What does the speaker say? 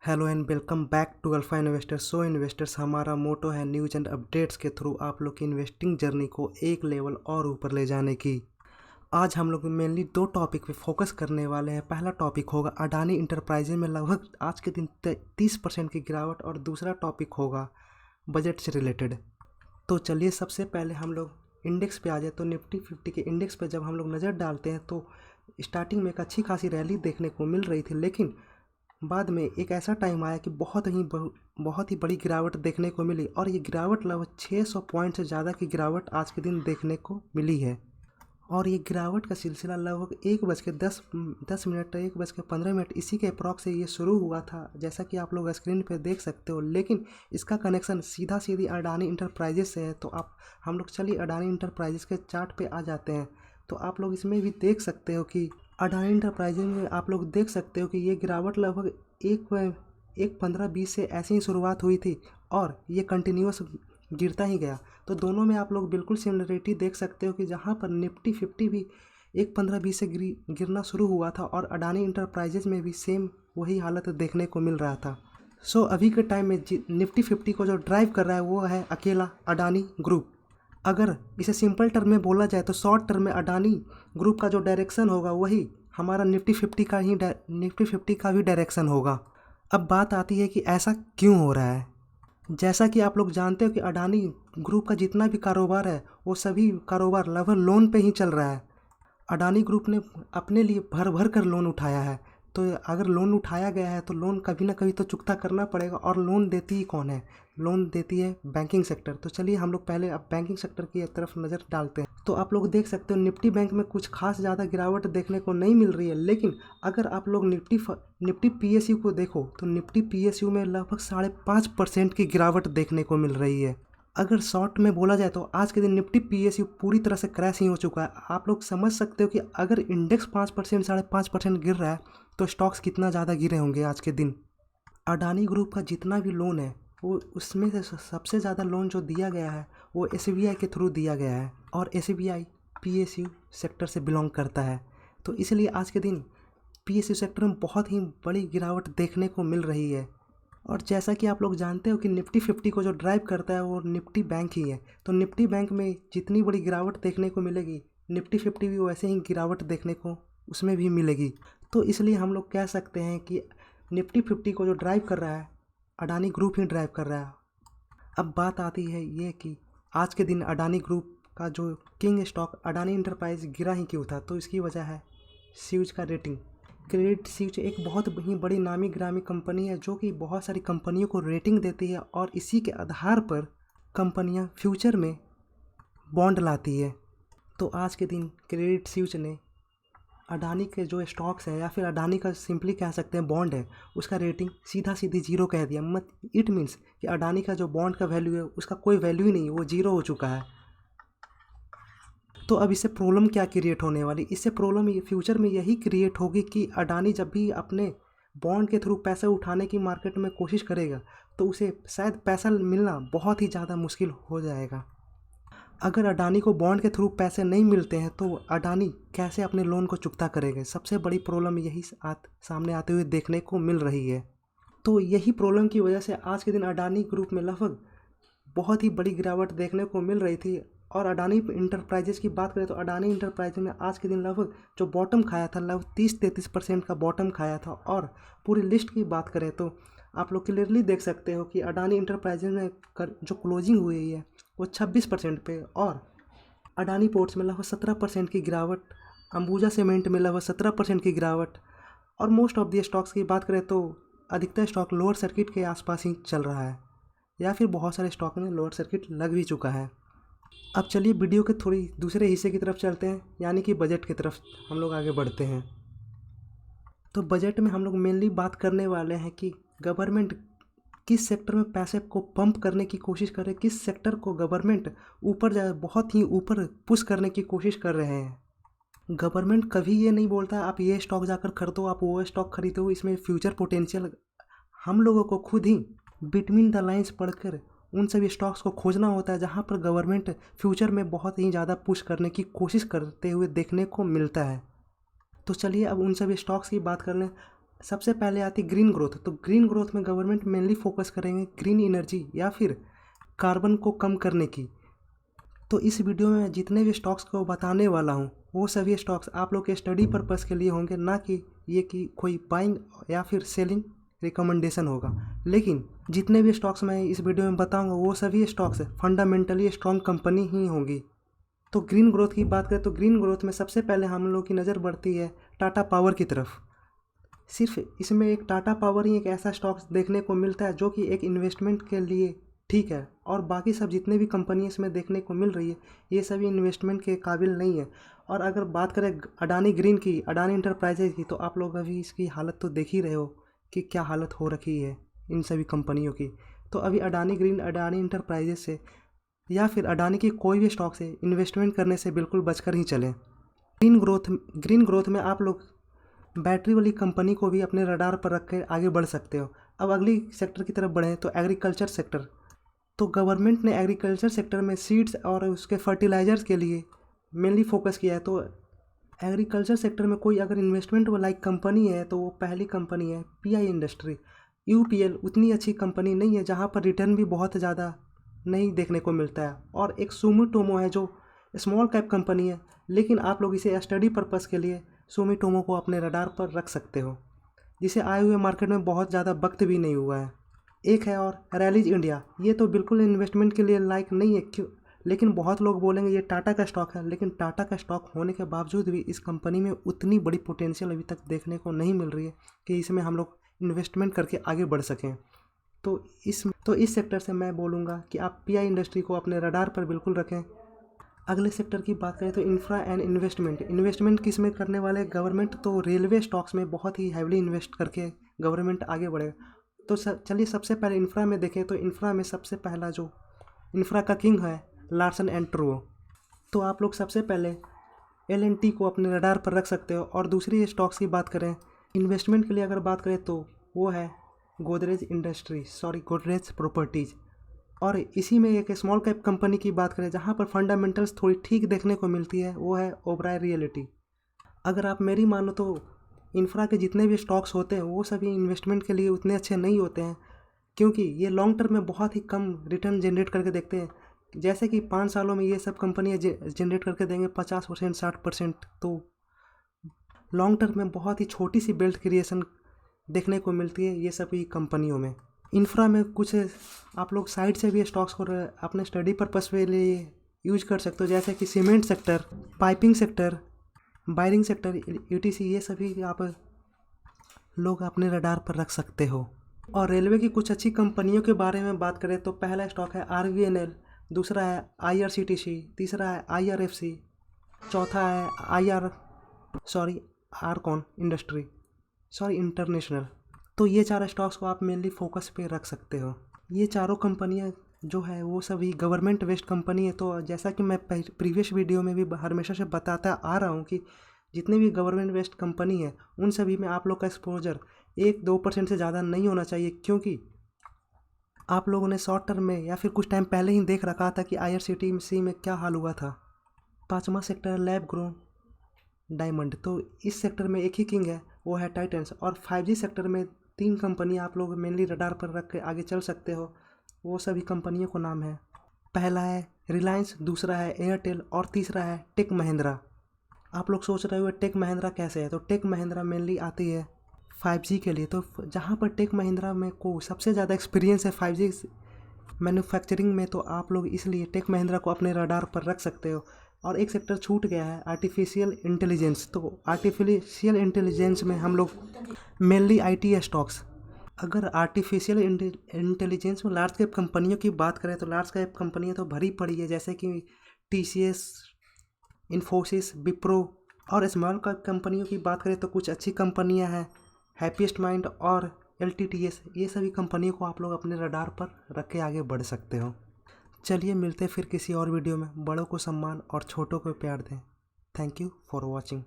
Hello and welcome back to Alpha Investors. So investors, हमारा motto है news and updates के through आप लोग की इन्वेस्टिंग जर्नी को एक लेवल और ऊपर ले जाने की। आज हम लोग मेनली दो टॉपिक पे फोकस करने वाले हैं। पहला टॉपिक होगा अडानी इंटरप्राइजेज में लगभग आज के दिन 30% की गिरावट, और दूसरा टॉपिक होगा बजट से रिलेटेड। तो चलिए सबसे पहले हम लोग इंडेक्स पे आ जाए। तो निफ्टी 50 के इंडेक्स पे जब हम लोग नज़र डालते हैं तो स्टार्टिंग में एक अच्छी खासी रैली देखने को मिल रही थी, लेकिन बाद में एक ऐसा टाइम आया कि बहुत ही बड़ी गिरावट देखने को मिली, और ये गिरावट लगभग 600 पॉइंट से ज़्यादा की गिरावट आज के दिन देखने को मिली है। और ये गिरावट का सिलसिला लगभग 1:10 1:15 इसी के अप्रॉक्स से ये शुरू हुआ था, जैसा कि आप लोग स्क्रीन पे देख सकते हो। लेकिन इसका कनेक्शन सीधी अडानी इंटरप्राइजेस से है। तो हम लोग चलिए अडानी इंटरप्राइजेस के चार्ट पे आ जाते हैं। तो आप लोग इसमें भी देख सकते हो कि अडानी इंटरप्राइजेज में आप लोग देख सकते हो कि ये गिरावट लगभग एक 15-20 से ऐसे ही शुरुआत हुई थी, और ये कंटिन्यूस गिरता ही गया। तो दोनों में आप लोग बिल्कुल सिमिलरिटी देख सकते हो कि जहाँ पर निफ्टी 50 भी 1:15-20 से गिरना शुरू हुआ था, और अडानी इंटरप्राइजेज में भी सेम वही हालत देखने को मिल रहा था। सो अभी के टाइम में निफ्टी 50 को जो ड्राइव कर रहा है वो है अकेला अडानी ग्रुप। अगर इसे सिंपल टर्म में बोला जाए तो शॉर्ट टर्म में अडानी ग्रुप का जो डायरेक्शन होगा वही हमारा निफ्टी 50 का भी डायरेक्शन होगा। अब बात आती है कि ऐसा क्यों हो रहा है। जैसा कि आप लोग जानते हो कि अडानी ग्रुप का जितना भी कारोबार है वो सभी कारोबार लगभग लोन पे ही चल रहा है। अडानी ग्रुप ने अपने लिए भर भर कर लोन उठाया है। तो अगर लोन उठाया गया है तो लोन कभी ना कभी तो चुकता करना पड़ेगा, और लोन देती ही कौन है? लोन देती है बैंकिंग सेक्टर। तो चलिए हम लोग पहले अब बैंकिंग सेक्टर की तरफ नज़र डालते हैं। तो आप लोग देख सकते हो निफ्टी बैंक में कुछ खास ज़्यादा गिरावट देखने को नहीं मिल रही है, लेकिन अगर आप लोग निफ्टी PSU को देखो तो निफ्टी PSU में लगभग 5.5% की गिरावट देखने को मिल रही है। अगर शॉर्ट में बोला जाए तो आज के दिन निफ्टी PSU पूरी तरह से क्रैश ही हो चुका है। आप लोग समझ सकते हो कि अगर इंडेक्स 5% 5.5% गिर रहा है तो स्टॉक्स कितना ज़्यादा गिरे होंगे आज के दिन। अडानी ग्रुप का जितना भी लोन है वो उसमें से सबसे ज़्यादा लोन जो दिया गया है वो SBI के थ्रू दिया गया है, और SBI PSU सेक्टर से बिलोंग करता है। तो इसलिए आज के दिन PSU सेक्टर में बहुत ही बड़ी गिरावट देखने को मिल रही है। और जैसा कि आप लोग जानते हो कि निफ्टी 50 को जो ड्राइव करता है वो निफ्टी बैंक ही है। तो निफ्टी बैंक में जितनी बड़ी गिरावट देखने को मिलेगी, निफ्टी 50 भी वैसे ही गिरावट देखने को उसमें भी मिलेगी। तो इसलिए हम लोग कह सकते हैं कि निफ्टी 50 को जो ड्राइव कर रहा है अडानी ग्रुप ही ड्राइव कर रहा है। अब बात आती है ये कि आज के दिन अडानी ग्रुप का जो किंग स्टॉक अडानी इंटरप्राइज गिरा ही क्यों था। तो इसकी वजह है स्विच का रेटिंग। क्रेडिट स्विच एक बहुत ही बड़ी नामी गिरामी कंपनी है जो कि बहुत सारी कंपनियों को रेटिंग देती है, और इसी के आधार पर कंपनियां फ्यूचर में बॉन्ड लाती है। तो आज के दिन क्रेडिट स्विच ने अडानी के जो स्टॉक्स हैं, या फिर अडानी का सिंपली कह सकते हैं बॉन्ड है, उसका रेटिंग सीधी 0 कह दिया। इट मीन्स कि अडानी का जो बॉन्ड का वैल्यू है उसका कोई वैल्यू ही नहीं, वो 0 हो चुका है। तो अब इससे प्रॉब्लम क्या क्रिएट होने वाली? इससे प्रॉब्लम फ्यूचर में यही क्रिएट होगी कि अडानी जब भी अपने बॉन्ड के थ्रू पैसा उठाने की मार्केट में कोशिश करेगा तो उसे शायद पैसा मिलना बहुत ही ज़्यादा मुश्किल हो जाएगा। अगर अडानी को बॉन्ड के थ्रू पैसे नहीं मिलते हैं तो अडानी कैसे अपने लोन को चुकता करेगा? सबसे बड़ी प्रॉब्लम यही सामने आते हुए देखने को मिल रही है। तो यही प्रॉब्लम की वजह से आज के दिन अडानी ग्रुप में लगभग बहुत ही बड़ी गिरावट देखने को मिल रही थी। और अडानी इंटरप्राइजेज की बात करें तो अडानी इंटरप्राइजेज में आज के दिन लगभग जो बॉटम खाया था लगभग 30-33% का बॉटम खाया था। और पूरी लिस्ट की बात करें तो आप लोग क्लियरली देख सकते हो कि अडानी इंटरप्राइजेज में जो क्लोजिंग हुई है वो 26% पे, और अडानी पोर्ट्स में लगभग 17% की गिरावट, अंबुजा सीमेंट में लगभग 17% की गिरावट। और मोस्ट ऑफ दी स्टॉक्स की बात करें तो अधिकतर स्टॉक लोअर सर्किट के आसपास ही चल रहा है, या फिर बहुत सारे स्टॉक में लोअर सर्किट लग भी चुका है। अब चलिए वीडियो के थोड़ी दूसरे हिस्से की तरफ चलते हैं, यानी कि बजट की तरफ हम लोग आगे बढ़ते हैं। तो बजट में हम लोग मेनली बात करने वाले हैं कि गवर्नमेंट किस सेक्टर में पैसे को पंप करने की कोशिश कर रहे हैं, किस सेक्टर को गवर्नमेंट ऊपर बहुत ही ऊपर पुश करने की कोशिश कर रहे हैं। गवर्नमेंट कभी ये नहीं बोलता आप ये स्टॉक जाकर खरीदो, आप वो स्टॉक खरीदो, इसमें फ्यूचर पोटेंशियल। हम लोगों को खुद ही बिटवीन द लाइन्स पढ़कर उन सभी स्टॉक्स को खोजना होता है जहाँ पर गवर्नमेंट फ्यूचर में बहुत ही ज़्यादा पुश करने की कोशिश करते हुए देखने को मिलता है। तो चलिए अब उन सभी स्टॉक्स की बात कर लें। सबसे पहले आती ग्रीन ग्रोथ। तो ग्रीन ग्रोथ में गवर्नमेंट मेनली फोकस करेंगे ग्रीन एनर्जी या फिर कार्बन को कम करने की। तो इस वीडियो में जितने भी स्टॉक्स को बताने वाला हूँ वो सभी स्टॉक्स आप लोग के स्टडी पर्पस के लिए होंगे, ना कि ये कि कोई बाइंग या फिर सेलिंग रिकमेंडेशन होगा। लेकिन जितने भी स्टॉक्स मैं इस वीडियो में बताऊंगा वो सभी स्टॉक्स फंडामेंटली स्ट्रॉन्ग कंपनी ही होंगी। तो ग्रीन ग्रोथ की बात करें तो ग्रीन ग्रोथ में सबसे पहले हम लोग की नज़र बढ़ती है टाटा पावर की तरफ। सिर्फ इसमें एक टाटा पावर ही एक ऐसा स्टॉक्स देखने को मिलता है जो कि एक इन्वेस्टमेंट के लिए ठीक है, और बाकी सब जितने भी कंपनी इसमें देखने को मिल रही है ये सभी इन्वेस्टमेंट के काबिल नहीं है। और अगर बात करें अडानी ग्रीन की, अडानी इंटरप्राइजेज की, तो आप लोग अभी इसकी हालत तो देख ही रहे हो कि क्या हालत हो रखी है इन सभी कंपनियों की। तो अभी अडानी ग्रीन, अडानी इंटरप्राइजेज से या फिर अडानी की कोई भी स्टॉक से इन्वेस्टमेंट करने से बिल्कुल बचकर ही चलें। ग्रीन ग्रोथ में आप लोग बैटरी वाली कंपनी को भी अपने रडार पर रख कर आगे बढ़ सकते हो। अब अगली सेक्टर की तरफ बढ़ें तो एग्रीकल्चर सेक्टर। तो गवर्नमेंट ने एग्रीकल्चर सेक्टर में सीड्स और उसके फर्टिलाइजर्स के लिए मेनली फोकस किया है। तो एग्रीकल्चर सेक्टर में कोई अगर इन्वेस्टमेंट लाइक कंपनी है तो वो पहली कंपनी है पीआई इंडस्ट्री। यूपीएल उतनी अच्छी कंपनी नहीं है जहाँ पर रिटर्न भी बहुत ज़्यादा नहीं देखने को मिलता है। और एक सुमिटोमो है जो स्मॉल कैप कंपनी है, लेकिन आप लोग इसे स्टडी पर्पस के लिए सुमिटोमो को अपने रडार पर रख सकते हो, जिसे आए हुए मार्केट में बहुत ज़्यादा वक्त भी नहीं हुआ है। एक है और रैलीज इंडिया, ये तो बिल्कुल इन्वेस्टमेंट के लिए लायक नहीं है क्यों, लेकिन बहुत लोग बोलेंगे ये टाटा का स्टॉक है, लेकिन टाटा का स्टॉक होने के बावजूद भी इस कंपनी में उतनी बड़ी पोटेंशियल अभी तक देखने को नहीं मिल रही है कि इसमें हम लोग इन्वेस्टमेंट करके आगे बढ़ सकें। तो इस सेक्टर से मैं बोलूँगा कि आप पीआई इंडस्ट्री को अपने रडार पर बिल्कुल रखें। अगले सेक्टर की बात करें तो इंफ्रा एंड इन्वेस्टमेंट किस में करने वाले गवर्नमेंट, तो रेलवे स्टॉक्स में बहुत ही हैवली इन्वेस्ट करके गवर्नमेंट आगे बढ़ेगा। तो चलिए सबसे पहले इंफ्रा में देखें तो इंफ्रा में सबसे पहला जो इंफ्रा का किंग है लार्सन एंड टुब्रो। तो आप लोग सबसे पहले एल&टी को अपने रडार पर रख सकते हो। और दूसरी स्टॉक्स की बात करें इन्वेस्टमेंट के लिए अगर बात करें तो वो है गोदरेज प्रॉपर्टीज़। और इसी में एक स्मॉल कैप कंपनी की बात करें जहाँ पर फंडामेंटल्स थोड़ी ठीक देखने को मिलती है वो है ओबराय रियलिटी। अगर आप मेरी मानो तो इंफ्रा के जितने भी स्टॉक्स होते हैं वो सभी इन्वेस्टमेंट के लिए उतने अच्छे नहीं होते हैं, क्योंकि ये लॉन्ग टर्म में बहुत ही कम रिटर्न जनरेट करके देखते हैं। जैसे कि 5 सालों में ये सब कंपनियाँ जनरेट करके देंगे 50%, 60%, तो लॉन्ग टर्म में बहुत ही छोटी सी वेल्थ क्रिएशन देखने को मिलती है ये सभी कंपनियों में। इंफ्रा में कुछ आप लोग साइड से भी स्टॉक्स को अपने स्टडी पर्पस के लिए यूज कर सकते हो, जैसे कि cement sector, piping sector, wiring sector, UTC, ये सभी आप लोग अपने रडार पर रख सकते हो। और रेलवे की कुछ अच्छी कंपनियों के बारे में बात करें तो पहला स्टॉक है आरवीएनएल, दूसरा है आईआरसीटीसी, तीसरा है आईआरएफसी, चौथा है आरकॉन इंटरनेशनल। तो ये 4 स्टॉक्स को आप मेनली फोकस पे रख सकते हो। ये चारों कंपनियां जो है वो सभी गवर्नमेंट बेस्ड कंपनी है। तो जैसा कि मैं प्रीवियस वीडियो में भी हमेशा से बताता आ रहा हूँ कि जितने भी गवर्नमेंट बेस्ड कंपनी है उन सभी में आप लोग का एक्सपोजर 1-2% से ज़्यादा नहीं होना चाहिए, क्योंकि आप लोगों ने शॉर्ट टर्म में या फिर कुछ टाइम पहले ही देख रखा था कि आईआरसीटीसी में क्या हाल हुआ था। 5वां सेक्टर लैब ग्रो डायमंड। तो इस सेक्टर में एक ही किंग है वो है टाइटन्स। और 5G सेक्टर में 3 कंपनी आप लोग मेनली रडार पर रख के आगे चल सकते हो। वो सभी कंपनियों को नाम है, पहला है रिलायंस, दूसरा है एयरटेल और तीसरा है टेक महिंद्रा। आप लोग सोच रहे हो टेक महिंद्रा कैसे है, तो टेक महिंद्रा मेनली आती है 5G के लिए। तो जहाँ पर टेक महिंद्रा में को सबसे ज़्यादा एक्सपीरियंस है 5G मैन्युफैक्चरिंग में, तो आप लोग इसलिए टेक महिंद्रा को अपने रडार पर रख सकते हो। और एक सेक्टर छूट गया है आर्टिफिशियल इंटेलिजेंस। तो आर्टिफिशियल इंटेलिजेंस में हम लोग मेनली IT स्टॉक्स। अगर आर्टिफिशियल इंटेलिजेंस में लार्ज कैप कंपनियों की बात करें तो लार्ज कैप कंपनियां तो भरी पड़ी है, जैसे कि TCS, इन्फोसिस, विप्रो। और स्मॉल कैप कंपनियों की बात करें तो कुछ अच्छी कंपनियां हैं हैप्पीएस्ट माइंड और LTTS। ये सभी कंपनियों को आप लोग अपने रडार पर रख के आगे बढ़ सकते हो। चलिए मिलते फिर किसी और वीडियो में। बड़ों को सम्मान और छोटों को प्यार दें। Thank you for watching.